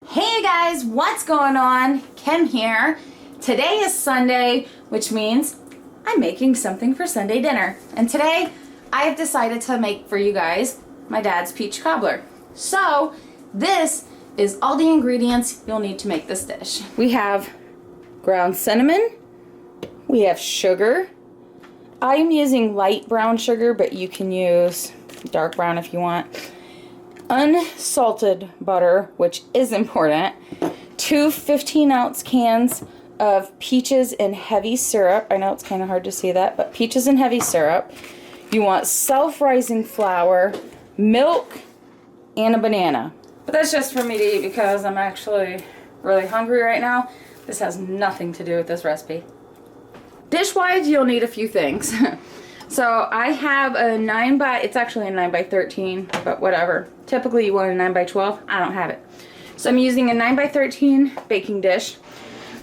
Hey guys, what's going on? Kim here. Today is Sunday, which means I'm making something for Sunday dinner. And today I have decided to make for you guys my dad's peach cobbler. So this is all the ingredients you'll need to make this dish. We have ground cinnamon, we have sugar. I'm using light brown sugar, but you can use dark brown if you want. Unsalted butter, which is important. 2 15-ounce cans of peaches and heavy syrup. I know it's kind of hard to see that, but peaches and heavy syrup. You want self-rising flour, milk, and a banana. But that's just for me to eat because I'm actually really hungry right now. This has nothing to do with this recipe. Dish-wise, you'll need a few things. So I have a 9 by, it's actually a 9 by 13, but whatever. Typically you want a 9 by 12. I don't have it. So I'm using a 9 by 13 baking dish.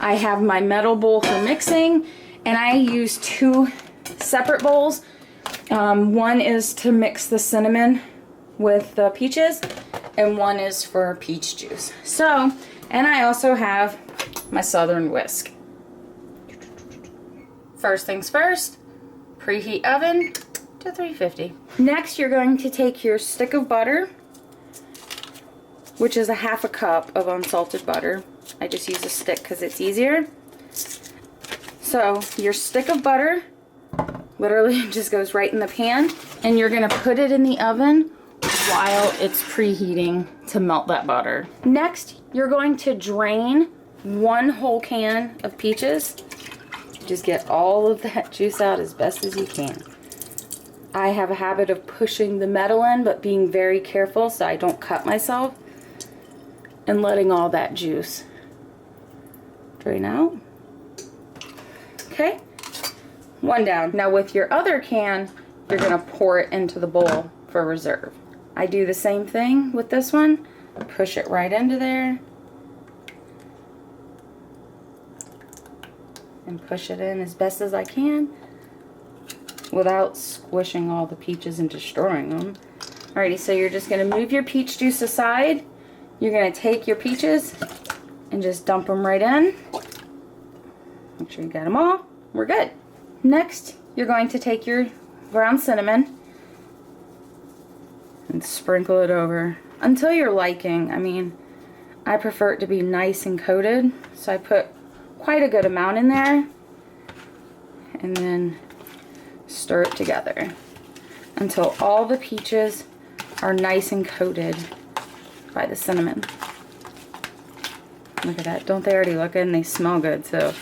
I have my metal bowl for mixing, and I use 2 separate bowls. One is to mix the cinnamon with the peaches, and one is for peach juice. So, and I also have my Southern whisk. First things first, preheat oven to 350. Next, you're going to take your stick of butter, which is a 1/2 cup of unsalted butter. I just use a stick because it's easier. So your stick of butter literally just goes right in the pan, and you're going to put it in the oven while it's preheating to melt that butter. Next, you're going to drain 1 whole can of peaches. Just get all of that juice out as best as you can. I have a habit of pushing the metal in, but being very careful so I don't cut myself, and letting all that juice drain out. Okay, 1 down. Now with your other can, you're gonna pour it into the bowl for reserve. I do the same thing with this one. Push it right into there. And push it in as best as I can without squishing all the peaches and destroying them. Alrighty, so you're just going to move your peach juice aside. You're going to take your peaches and just dump them right in. Make sure you got them all. We're good. Next, you're going to take your ground cinnamon and sprinkle it over until your liking. I mean, I prefer it to be nice and coated, so I put quite a good amount in there, and then stir it together until all the peaches are nice and coated by the cinnamon. Look at that. Don't they already look good? And they smell good, so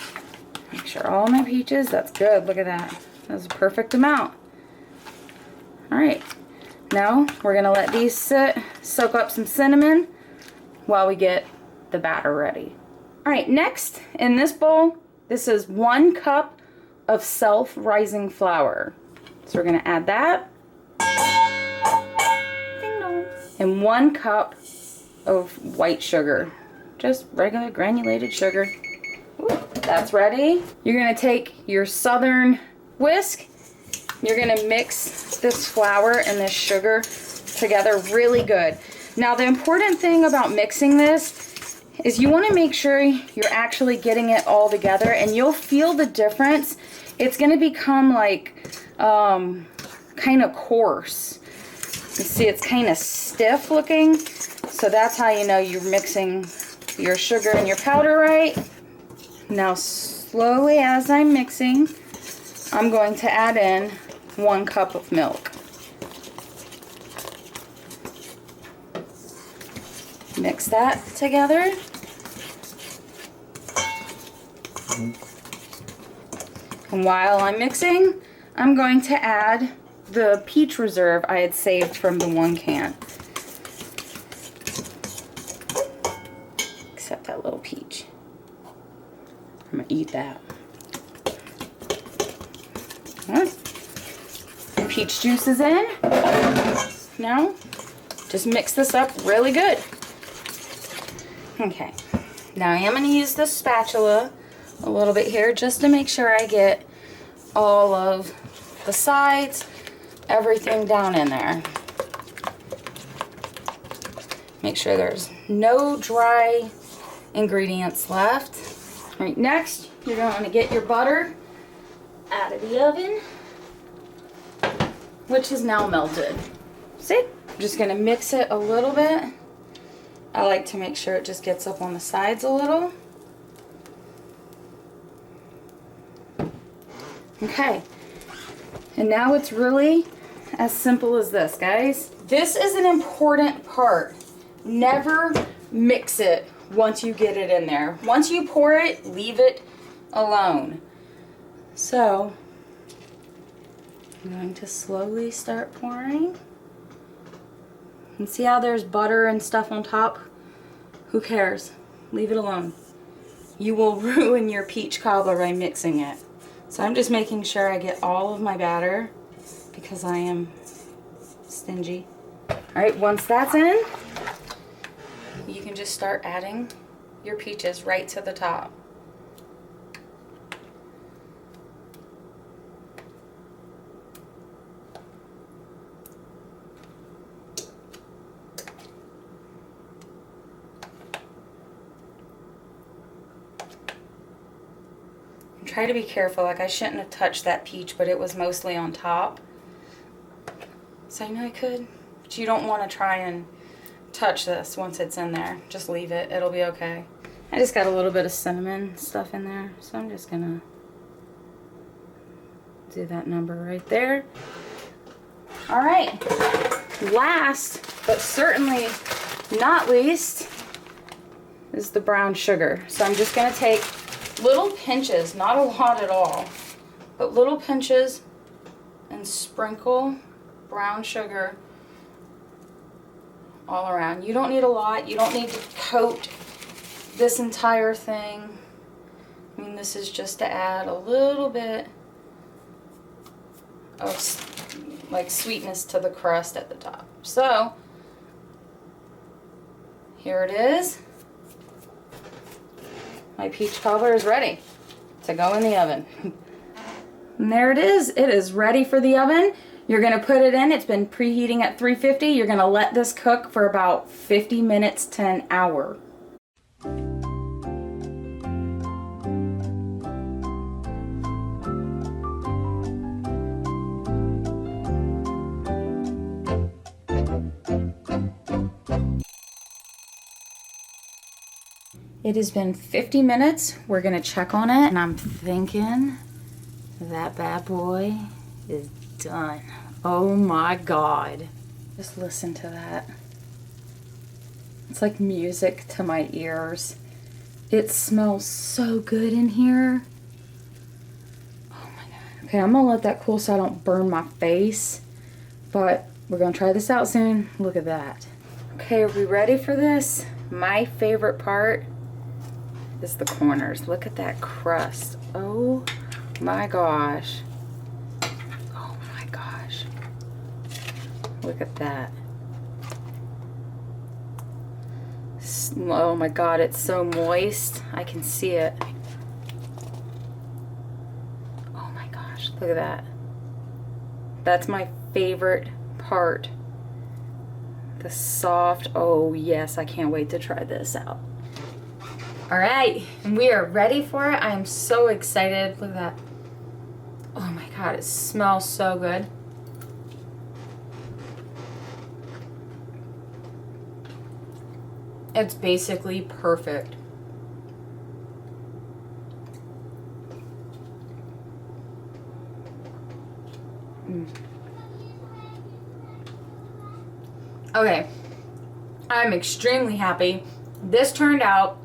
make sure all my peaches, that's good. Look at that. That's a perfect amount. Alright, now we're going to let these sit, soak up some cinnamon while we get the batter ready. Alright, next in this bowl, this is 1 cup of self-rising flour. So we're going to add that. Ding dong. And 1 cup of white sugar. Just regular granulated sugar. Ooh, that's ready. You're going to take your Southern whisk. You're going to mix this flour and this sugar together really good. Now the important thing about mixing this is you want to make sure you're actually getting it all together, and you'll feel the difference. It's going to become like kind of coarse. You see, it's kind of stiff looking, so that's how you know you're mixing your sugar and your powder right. Now slowly as I'm mixing, I'm going to add in 1 cup of milk. Mix that together. And while I'm mixing, I'm going to add the peach reserve I had saved from the 1 can. Except that little peach. I'm going to eat that. The peach juice is in. Now, just mix this up really good. Okay, now I am going to use this spatula a little bit here just to make sure I get all of the sides, everything down in there. Make sure there's no dry ingredients left. All right, next, you're going to get your butter out of the oven, which is now melted. See? I'm just gonna mix it a little bit. I like to make sure it just gets up on the sides a little. Okay. And now it's really as simple as this, guys. This is an important part. Never mix it once you get it in there. Once you pour it, leave it alone. So, I'm going to slowly start pouring. And see how there's butter and stuff on top? Who cares? Leave it alone. You will ruin your peach cobbler by mixing it. So I'm just making sure I get all of my batter because I am stingy. Alright, once that's in, you can just start adding your peaches right to the top. Try to be careful, like I shouldn't have touched that peach, but it was mostly on top. So I know I could, but you don't want to try and touch this once it's in there. Just leave it, it'll be okay. I just got a little bit of cinnamon stuff in there, so I'm just gonna do that number right there. All right, last, but certainly not least, is the brown sugar. So I'm just gonna take little pinches, not a lot at all, but little pinches, and sprinkle brown sugar all around. You don't need a lot. You don't need to coat this entire thing. I mean, this is just to add a little bit of like sweetness to the crust at the top. So here it is. My peach cobbler is ready to go in the oven. And there it is. It is ready for the oven. You're going to put it in. It's been preheating at 350. You're going to let this cook for about 50 minutes to an hour. It has been 50 minutes. We're gonna check on it, and I'm thinking that bad boy is done. Oh my God. Just listen to that. It's like music to my ears. It smells so good in here. Oh my God. Okay, I'm gonna let that cool so I don't burn my face, but we're gonna try this out soon. Look at that. Okay, are we ready for this? My favorite part is the corners. Look at that crust. Oh my gosh. Oh my gosh. Look at that. Oh my God, it's so moist. I can see it. Oh my gosh, look at that. That's my favorite part. The soft, oh yes, I can't wait to try this out. All right, and we are ready for it. I am so excited. Look at that. Oh my God, it smells so good. It's basically perfect. Okay, I'm extremely happy. This turned out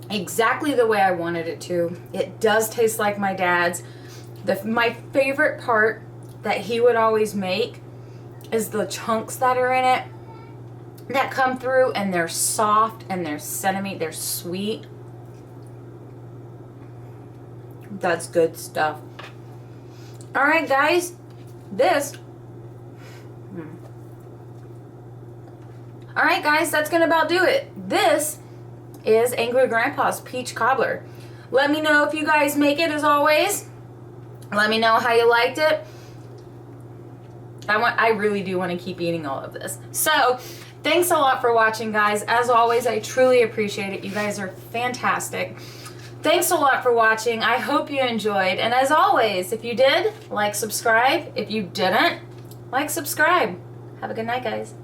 exactly the way I wanted it to. It does taste like my dad's. My favorite part that he would always make is the chunks that are in it that come through, and they're soft and they're cinnamony, they're sweet. That's good stuff. All right, guys, all right, guys, that's gonna about do it. This is Angry Grandpa's peach cobbler. Let me know if you guys make it, as always. Let me know how you liked it. I really do want to keep eating all of this. So Thanks a lot for watching, guys. As always, I truly appreciate it. You guys are fantastic. Thanks a lot for watching. I hope you enjoyed. And as always, if you did, like, subscribe. If you didn't, like, subscribe. Have a good night, guys.